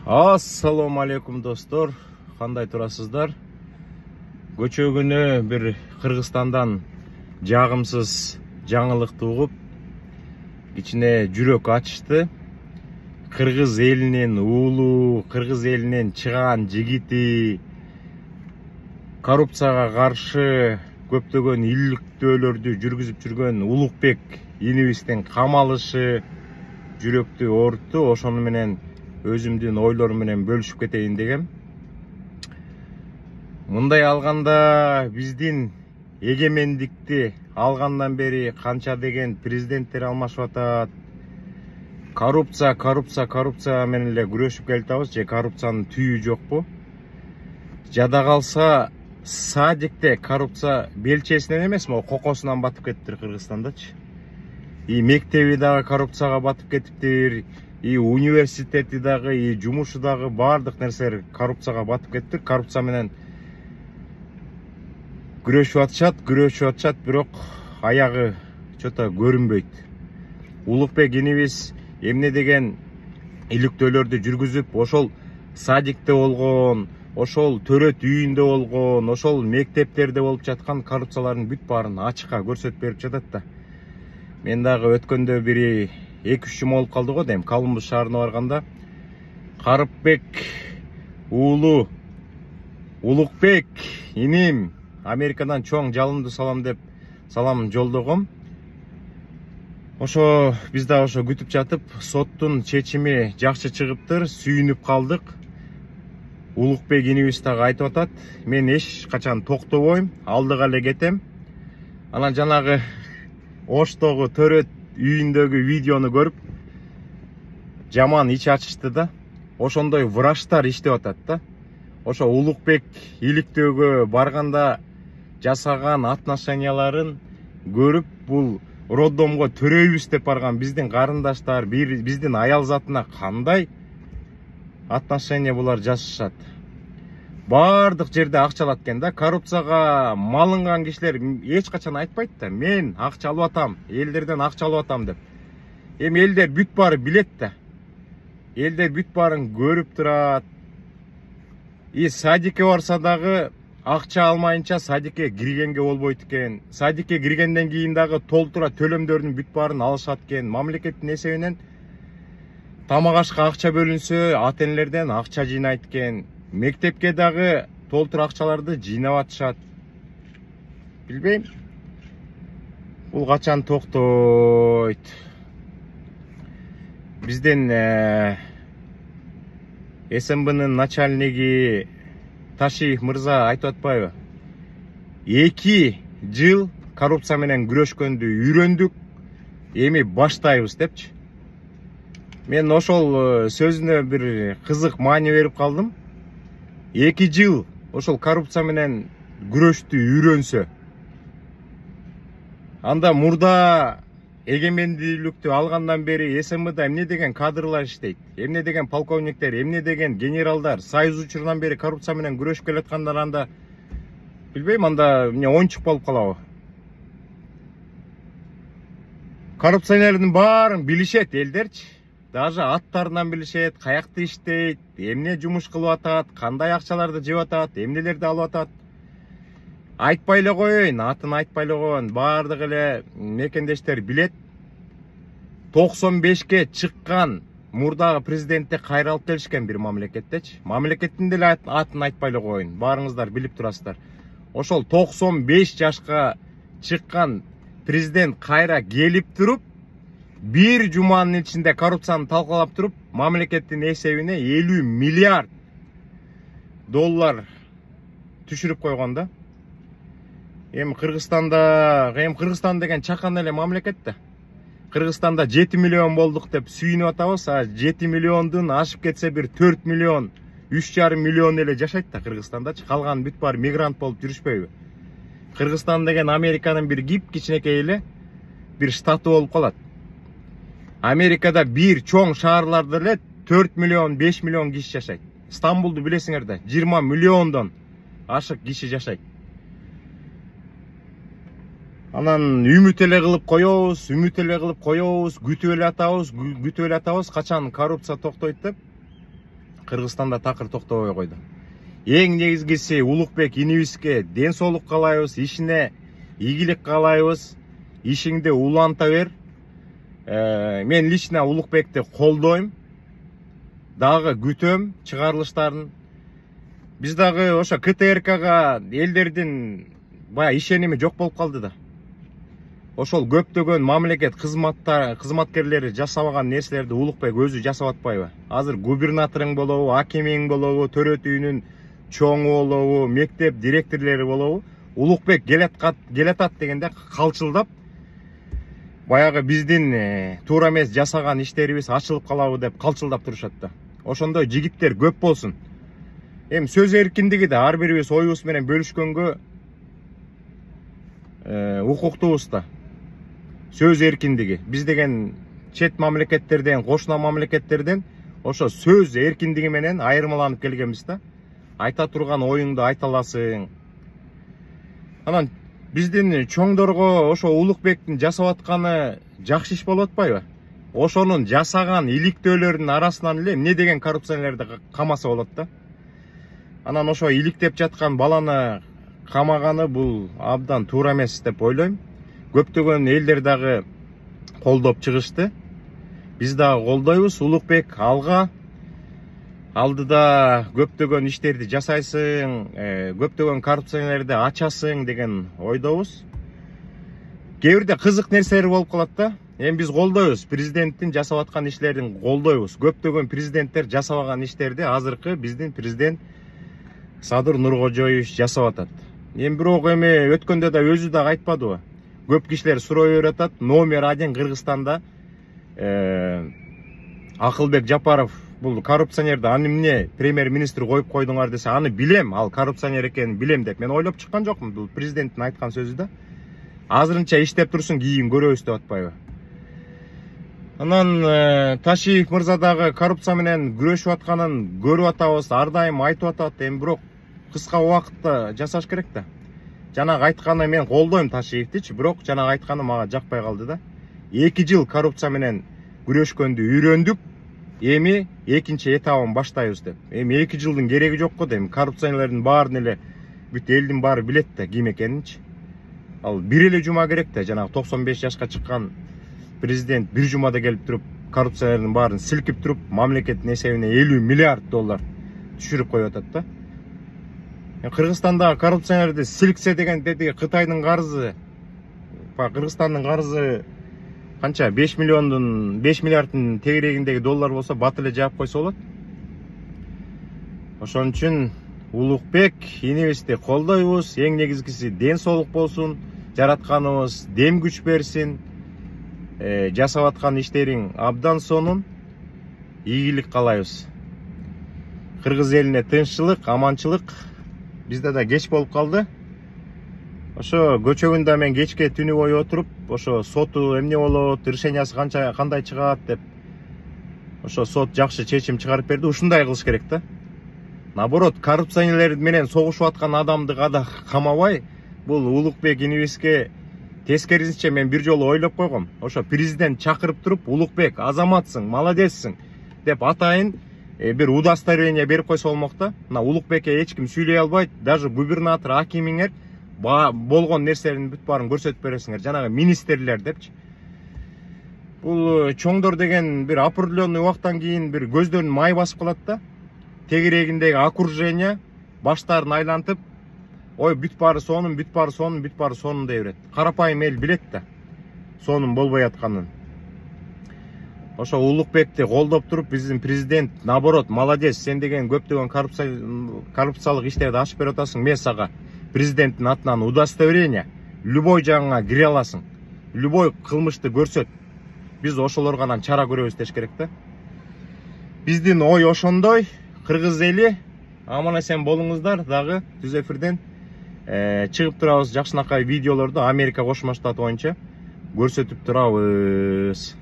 Assalamu алейкум достор, кандай турасыздар? Көчө күнү бир Кыргызстандан жагымсыз жаңылыкты угуп, кичине жүрөк ачышты. Кыргыз элинин уулу, кыргыз элинин чыган жигити, коррупцияга каршы көптөгөн иликтөөлөрдү жүргүзүп жүргөн Улукбек инибиздин камалышы жүрөктү оорутtu. Ошону менен өзүмдүн ойлорум менен бөлүшүп кетейин дегем. Мындай алганда биздин эгемендикти алгандан бери канча деген президенттер алмашып атат. Коррупция менен эле күрөшүп келатабыз, же коррупциянын түйү жокпу? Жада калса садикте коррупция белчесинен эмес, могу кокосунан батып кетиптир Кыргызстандачы. И мектеби дагы коррупцияга батып кетиптир. И университети дагы, и жумушу дагы, баардык нерселер коррупцияга батып кетти. Коррупция менен күрөшүп атышат, бирок аягы чото көрүнбөйт. Улукбек инибиз эмне деген иликтөөлөрдү жүргүзүп, ошол садикте болгон, ошол төрөт үйүндө болгон, ошол мектептерде болуп жаткан коррупциялардын бүт баарын ачыкка көрсөтүп берип жатат да. Мен дагы өткөндө бири 2-3 жум болуп калды го дейм. Колумбус шаарына барганда Карыпбек уулу Улукбек иним Америкадан чоң жалынды салам деп салам жолдогом. Ошо биз да ошо күтүп жатып, соттун чечими жакшы чыгыптыр, сүйүнүп калдык. Улукбек инибиз дагы айтып атат, мен эч качан токтобойм, алдыга эле кетем. Анан жанагы Оштогу төрөт үйүндөгү видеону көрүп жаман ич ачышты да. Ошондой врачтар иштеп атат да. Ошо Улукбек иликтөөгө барганда жасаган отношенияларын көрүп, бул роддомго төрөйбүз деп барган биздин карындаштар, биздин аял затына кандай отношение булар жасашат. Баардык жерде акчалат экен да. Коррупцияга малынган кишилер эч качан айтпайт да, мен акча алып атам, элдерден акча алып атам деп. Эми элдер бүт баары билет да. Элдер бүт баарын көрүп турат. И садикке барса дагы акча алмайынча садикке киргенге болбойт экен. Садикке киргенден кийин дагы толтура төлөмдөрдүн бүт баарын алышат экен. Мамлекеттин эсебинен тамак ашка акча бөлүнсө, ата энелерден акча жыйнайт экен. Мектепке дагы толтура акчаларды жыйнап атышат. Билбейм, бул качан токтойт? Биздин СМБнын начальниги Ташиев мырза айтып атпайбы? 2 жыл коррупция менен күрөшкөндү үйрөндүк, эми баштайбыз депчи. Мен ошол сөзүнө бир кызык маани берип калдым. 2 жыл ошол коррупция менен күрөштү үйрөнсө, анда мурда эгемендүүлүктү алгандан бери СМБда эмне деген кадрлар иштейт, эмне деген полковниктер, эмне деген генералдар союз учурунан бери коррупция менен күрөшүп келаткандар, анда билбейм, анда эмне оңчук болуп калабы? Коррупционердин баарын билишет элдерчи. Даже аттарынан билишет, каякта иштейт, эмне жумуш кылып атат, кандай акчаларды жеп атат, эмнелерди алып атат. Айтпай эле коеюн, атын айтпай эле коеюн, баардык эле мекендештер билет. 95ке чыккан мурдагы президентти кайра алып келишкен бир мамлекеттечи. Мамлекеттин деле атын айтпай эле коеюн, баарыңыздар билип турасыздар. Ошол 95 жашка чыккан президент кайра келип туруп, бир жуманын ичинде коррупцияны талкалап туруп, мамлекеттин эсебине 50 миллиард доллар түшүрүп койгон да. Эми Кыргызстан деген чакан эле мамлекет да. Кыргызстанда 7 миллион болдук деп сүйүнүп атабыз, а 7 миллиондун ашып кетсе бир 4 миллион, 3,5 миллион эле жашайт да Кыргызстандачы. Калган бүт баары мигрант болуп жүрүшпөйбү? Кыргызстан деген Американын бир кичинекей эле бир штаты болуп калат. Америкада бир чоң шаарларда эле 4 миллион, 5 миллион киши жашайт. Стамбулду билесиңер да, 20 миллиондон ашык киши жашайт. Анан үмүт эле кылып коебуз, күтүп эле атабыз, качан коррупция токтойт деп. Кыргызстанда такыр токтобой койду. Эң негизгиси Улукбек инибизге ден соолук каалайбыз, ишине ийгилик каалайбыз. Ишиңди уланта бер. Мен лично Улукбекти колдойм. Дагы күтөм чыгарылыштарын. Биз дагы ошо КТРКга элдердин бая ишеними жок болуп калды да. Ошол көптөгөн мамлекет кызматкерлери жасабаган нерселерди Улукбек өзү жасап атпайбы? Азыр губернаторуң болобу, акимиң болобу, төрөт үйүнүн чоңу болобу, мектеп директорлори болобу, Улукбек келатат дегенде калчылдап, баягы биздин туура эмес жасаган иштерибиз ачылып калабы деп калчылдап турушат да. Ошондой жигиттер көп болсун. Эми сөз эркиндиги да ар бирибиз оюбуз менен бөлүшкөнгө укуктуубуз да. Сөз эркиндиги. Биз деген чет мамлекеттерден, кошуна мамлекеттерден ошо сөз эркиндиги менен айырмаланып келгенбиз да. Айта турган оюңду айта аласың. Анан биздин чоңдорго ошо Улукбектин жасап атканы жакшы иш болуп атпайбы? Ошонун жасаган иликтөөлөрдүн арасынан эле эмне деген коррупционерлерди камаса болот да. Анан ошо иликтеп жаткан баланы камаганы бул абдан туура эмес деп ойлойм. Көптөгөн элдер дагы колдоп чыгышты. Биз дагы колдойбуз. Улукбек алга, алдыда көптөгөн иштерди жасайсың, көптөгөн коррупционерлерди ачасың деген ойдобуз. Кээ бирде кызык нерселер болуп калат да. Эми биз колдойбуз, президенттин жасап аткан иштерин колдойбуз. Көптөгөн президенттер жасабаган иштерди азыркы биздин президент Садыр Нуркожоевич жасап атат. Эми бирок өткөндө да өзү да айтпадыбы? Көп кишилер суроо берип атат. Номер 1 Кыргызстанда Акылбек Жапаров бул коррупционерди аны эмне премьер-министр коюп койдуңар десе, аны билем, ал коррупционер экенин билем деп мен ойлоп чыккан жокмун. Бул президенттин айткан сөзү да. Азырынча иштеп турсун, кийин көрөбүз деп атпайбы? Анан Ташиев мырза дагы коррупция менен күрөшүп атканын көрүп атабыз, ар дайым айтып атат. Эми бирок кыска убакытта жасаш керек да. Жанагы айтканы мен колдойм Ташиевдичи, бирок жанагы айтканы мага жакпай калды да. 2 жыл коррупция менен күрөшкөндү үйрөндүк. Эми экинчи этабын баштайбыз деп. Эми 2 жылдын кереги жок го дейм. Коррупционерлердин баарын эле бүт элдин баары билет да ким экенинчи. Ал бир эле жума керек да. Жанагы 95 жашка чыккан президент бир жумада келип туруп коррупционерлердин баарын силкип туруп мамлекеттин эсебине 50 миллиард доллар түшүрүп коюп атат да. Кыргызстанда коррупционерди силксе деген деди Кытайдын карызы, Кыргызстандын карызы канча 5 миллиарддын тегерегиндеги доллар болсо бат эле жаап койсо болот. Ошон үчүн Улукбек инибизди колдойбуз. Эң негизгиси ден соолук болсун, жаратканыбыз дем күч берсин. Жасап аткан иштериң абдан сонун, ийгилик каалайбыз. Кыргыз элине тынччылык, аманчылык. Бизде да кеч болуп калды. Ошо көчөгүндө мен кечке түнү бою отуруп, ошо соту эмне болот, решениясы кандай чыгат деп, ошо сот жакшы чечим чыгарып берди. Ушундай кылыш керек да. Наоборот, коррупционерлер менен согушуп аткан адамды гана камабай, бул Улукбек инибизге тескерисинче мен бир жолу ойлоп койгом. Ошо президент чакырып туруп, Улукбек азаматсың, молодецсиң деп атайын бир удостоверение берип койсо болмок да. Мына Улукбекке эч ким сүйлөй албайт, даже губернатор, акимиңер болгон нерселердин бүт баарын көрсөтүп бересиңер, жанагы министрлер депчи. Бул чоңдор деген бир определенный убакыттан кийин бир көздөрүн май басып калат да. Тегерегиндеги окружение баштарын айлантып, ой бүт баары сонун, бүт баары сонун, бүт баары сонун дей берет. Карапайым эл билет да сонун болбой атканын. Ошо Улукбекти колдоп туруп, биздин президент наоборот молодец, сен деген көптөгөн коррупциялык иштерди ачып берип атасың. Мен сага президенттин атынан удостоверение, любой жагыңа кире аласың. Любой кылмышты көрсөт. Биз ошолорго анан чара көрөбүз деш керек да. Биздин ой ошондой. Кыргыз эли аман эсен болуңуздар. Дагы түз эфирден чыгып турабыз, жакшынакай видеолорду Америка Кошмо Штаты боюнча көрсөтүп турабыз.